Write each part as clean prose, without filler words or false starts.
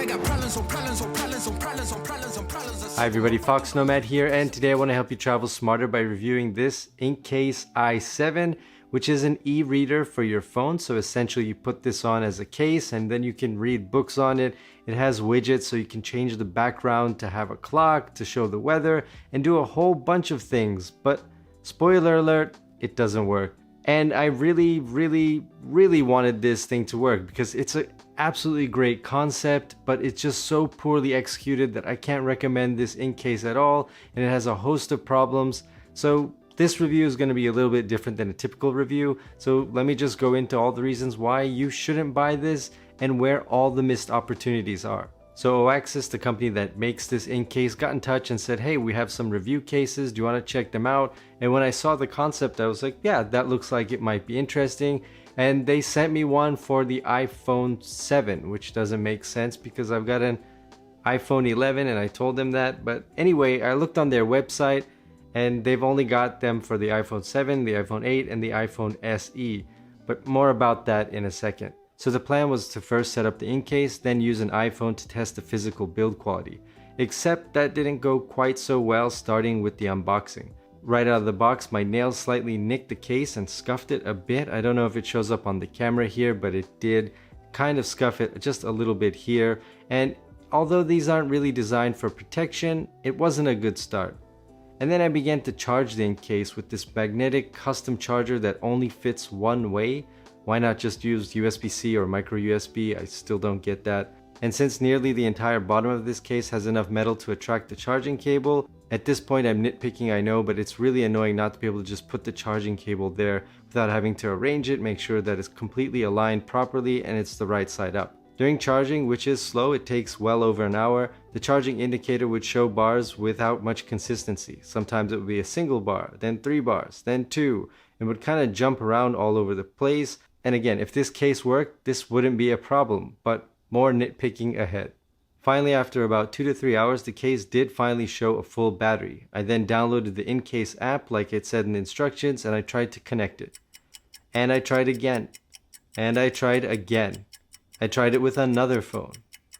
Hi everybody, foXnoMad here, and today I want to help you travel smarter by reviewing this InkCase i7, which is an e-reader for your phone. So essentially you put this on as a case and then you can read books on it. It has widgets so you can change the background to have a clock, to show the weather, and do a whole bunch of things. But spoiler alert, it doesn't work. And I really wanted this thing to work because it's an absolutely great concept, but it's just so poorly executed that I can't recommend this InkCase at all, and it has a host of problems. So this review is going to be a little bit different than a typical review. So let me just go into all the reasons why you shouldn't buy this and where all the missed opportunities are. So Oaxis, the company that makes this InkCase, got in touch and said, hey, we have some review cases, do you want to check them out? And when I saw the concept, I was like, yeah, that looks like it might be interesting. And they sent me one for the iPhone 7, which doesn't make sense because I've got an iPhone 11 and I told them that. But anyway, I looked on their website and they've only got them for the iPhone 7, the iPhone 8, and the iPhone SE. But more about that in a second. So the plan was to first set up the InkCase, then use an iPhone to test the physical build quality. Except that didn't go quite so well, starting with the unboxing. Right out of the box, my nails slightly nicked the case and scuffed it a bit. I don't know if it shows up on the camera here, but it did kind of scuff it just a little bit here. And although these aren't really designed for protection, it wasn't a good start. And then I began to charge the InkCase with this magnetic custom charger that only fits one way. Why not just use USB-C or micro USB? I still don't get that. And since nearly the entire bottom of this case has enough metal to attract the charging cable, at this point I'm nitpicking, I know, but it's really annoying not to be able to just put the charging cable there without having to arrange it, make sure that it's completely aligned properly and it's the right side up. During charging, which is slow, it takes well over an hour, the charging indicator would show bars without much consistency. Sometimes it would be a single bar, then 3 bars, then 2, and would kind of jump around all over the place. And again, if this case worked, this wouldn't be a problem, but more nitpicking ahead. Finally, after about 2 to 3 hours, the case did finally show a full battery. I then downloaded the InkCase app like it said in the instructions and I tried to connect it. And I tried again. And I tried again. I tried it with another phone.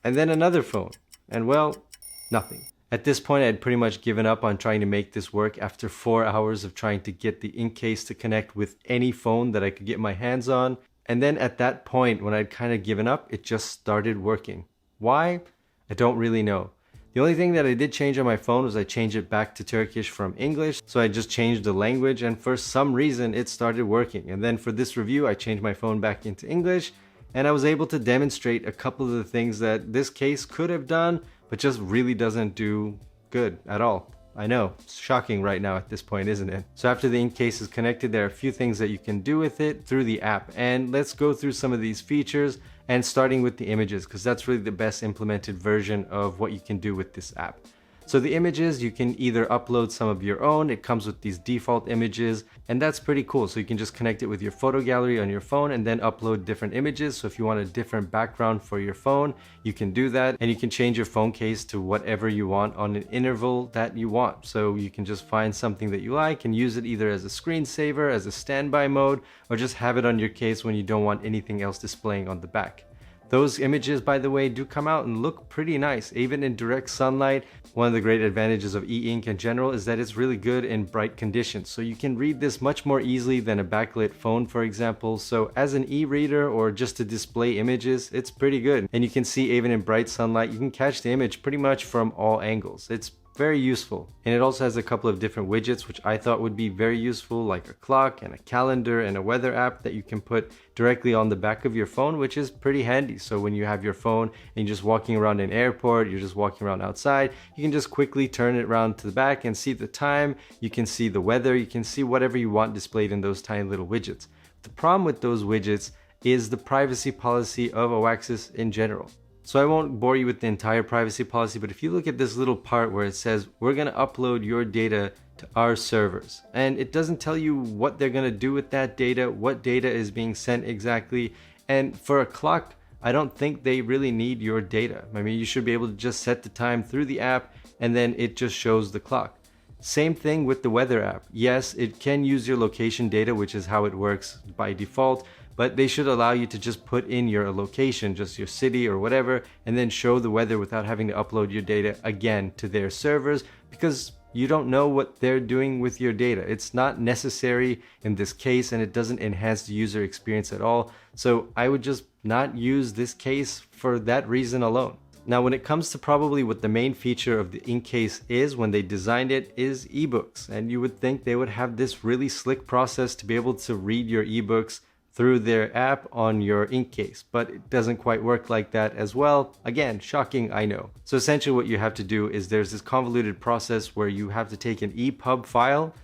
And then another phone. And well, nothing. At this point, I had pretty much given up on trying to make this work after 4 hours of trying to get the InkCase to connect with any phone that I could get my hands on. And then at that point, when I'd kind of given up, it just started working. Why? I don't really know. The only thing that I did change on my phone was I changed it back to Turkish from English. So I just changed the language and for some reason it started working. And then for this review, I changed my phone back into English and I was able to demonstrate a couple of the things that this case could have done, but just really doesn't do good at all. I know, it's shocking right now at this point, isn't it? So after the InkCase is connected, there are a few things that you can do with it through the app. And let's go through some of these features and starting with the images, because that's really the best implemented version of what you can do with this app. So the images, you can either upload some of your own. It comes with these default images and that's pretty cool. So you can just connect it with your photo gallery on your phone and then upload different images. So if you want a different background for your phone, you can do that and you can change your phone case to whatever you want on an interval that you want. So you can just find something that you like and use it either as a screensaver, as a standby mode, or just have it on your case when you don't want anything else displaying on the back. Those images, by the way, do come out and look pretty nice, even in direct sunlight. One of the great advantages of e-ink in general is that it's really good in bright conditions. So you can read this much more easily than a backlit phone, for example. So as an e-reader or just to display images, it's pretty good. And you can see even in bright sunlight, you can catch the image pretty much from all angles. It's very useful. And it also has a couple of different widgets which I thought would be very useful, like a clock and a calendar and a weather app that you can put directly on the back of your phone, which is pretty handy. So when you have your phone and you're just walking around an airport, you're just walking around outside, you can just quickly turn it around to the back and see the time, you can see the weather, you can see whatever you want displayed in those tiny little widgets. The problem with those widgets is the privacy policy of Oaxis in general. So I won't bore you with the entire privacy policy, but if you look at this little part where it says, we're going to upload your data to our servers, and it doesn't tell you what they're going to do with that data, what data is being sent exactly. And for a clock, I don't think they really need your data. I mean, you should be able to just set the time through the app and then it just shows the clock. Same thing with the weather app. Yes, it can use your location data, which is how it works by default, but they should allow you to just put in your location, just your city or whatever, and then show the weather without having to upload your data again to their servers, because you don't know what they're doing with your data. It's not necessary in this case, and it doesn't enhance the user experience at all. So I would just not use this case for that reason alone. Now, when it comes to probably what the main feature of the InkCase is when they designed it is ebooks. And you would think they would have this really slick process to be able to read your ebooks through their app on your InkCase, but it doesn't quite work like that as well. Again, shocking, I know. So essentially what you have to do is there's this convoluted process where you have to take an EPUB file.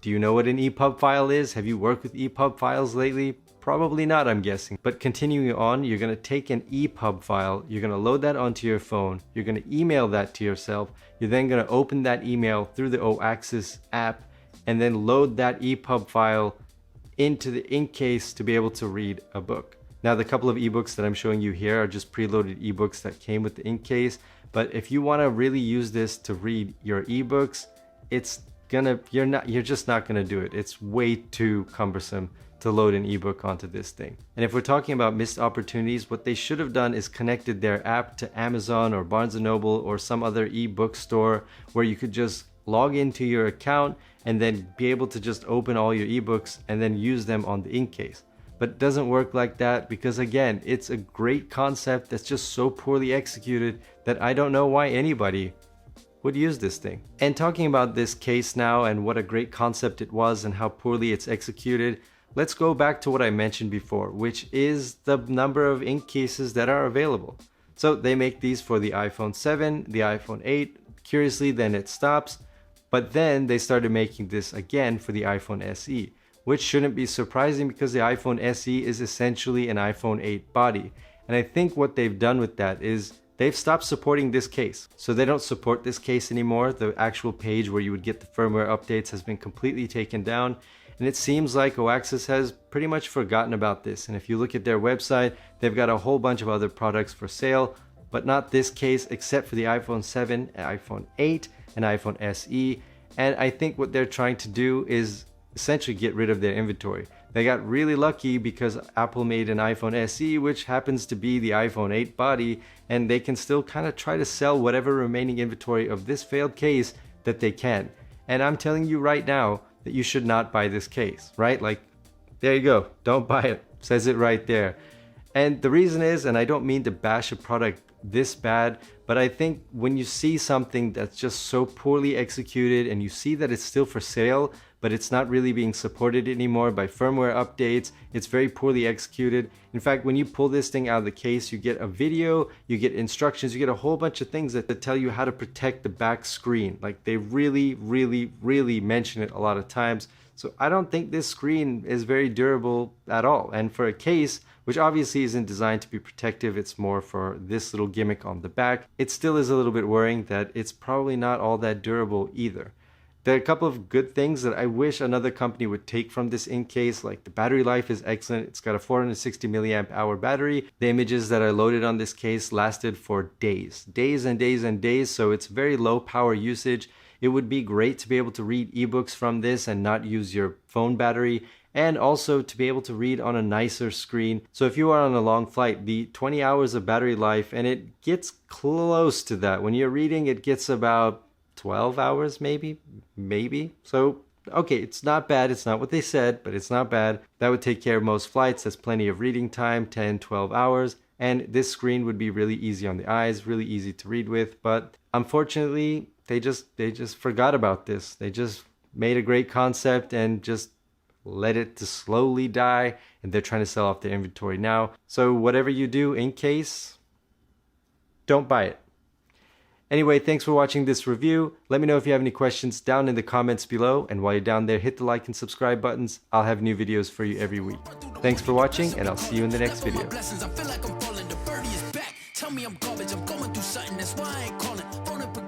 Do you know what an EPUB file is? Have you worked with EPUB files lately? Probably not, I'm guessing. But continuing on, you're gonna take an EPUB file, you're gonna load that onto your phone, you're gonna email that to yourself, you're then gonna open that email through the oAccess app, and then load that EPUB file into the InkCase to be able to read a book. Now, the couple of ebooks that I'm showing you here are just preloaded ebooks that came with the InkCase, but if you want to really use this to read your ebooks, you're just not gonna do it. It's way too cumbersome to load an ebook onto this thing. And if we're talking about missed opportunities, what they should have done is connected their app to Amazon or Barnes & Noble or some other ebook store where you could just log into your account and then be able to just open all your ebooks and then use them on the InkCase. But it doesn't work like that because, again, it's a great concept that's just so poorly executed that I don't know why anybody would use this thing. And talking about this case now and what a great concept it was and how poorly it's executed, let's go back to what I mentioned before, which is the number of InkCases that are available. So they make these for the iPhone 7, the iPhone 8, curiously then it stops, but then they started making this again for the iPhone SE, which shouldn't be surprising because the iPhone SE is essentially an iPhone 8 body. And I think what they've done with that is they've stopped supporting this case. So they don't support this case anymore. The actual page where you would get the firmware updates has been completely taken down. And it seems like oAccess has pretty much forgotten about this. And if you look at their website, they've got a whole bunch of other products for sale, but not this case except for the iPhone 7, iPhone 8, and iPhone SE. And I think what they're trying to do is essentially get rid of their inventory. They got really lucky because Apple made an iPhone SE, which happens to be the iPhone 8 body, and they can still kind of try to sell whatever remaining inventory of this failed case that they can. And I'm telling you right now that you should not buy this case, right? Like, there you go, don't buy it, says it right there. And the reason is, and I don't mean to bash a product this bad, but I think when you see something that's just so poorly executed and you see that it's still for sale, but it's not really being supported anymore by firmware updates, it's very poorly executed. In fact, when you pull this thing out of the case, you get a video, you get instructions, you get a whole bunch of things that tell you how to protect the back screen. Like, they really, really, really mention it a lot of times. So I don't think this screen is very durable at all. And for a case, which obviously isn't designed to be protective, it's more for this little gimmick on the back, it still is a little bit worrying that it's probably not all that durable either. There are a couple of good things that I wish another company would take from this InkCase, like the battery life is excellent. It's got a 460 milliamp hour battery. The images that are loaded on this case lasted for days and days and days, so it's very low power usage. It would be great to be able to read ebooks from this and not use your phone battery, and also to be able to read on a nicer screen. So if you are on a long flight, the 20 hours of battery life, and it gets close to that. When you're reading, it gets about 12 hours maybe. So, okay, it's not bad. It's not what they said, but it's not bad. That would take care of most flights. That's plenty of reading time, 10, 12 hours. And this screen would be really easy on the eyes, really easy to read with. But unfortunately, they just forgot about this. They just made a great concept and just let it to slowly die, and they're trying to sell off their inventory now. So whatever you do, InkCase, don't buy it. Anyway, thanks for watching this review. Let me know if you have any questions down in the comments below, and while you're down there, hit the like and subscribe buttons. I'll have new videos for you every week. Thanks for watching, and I'll see you in the next video. Tell me I'm garbage, I'm going through something, that's why I ain't calling.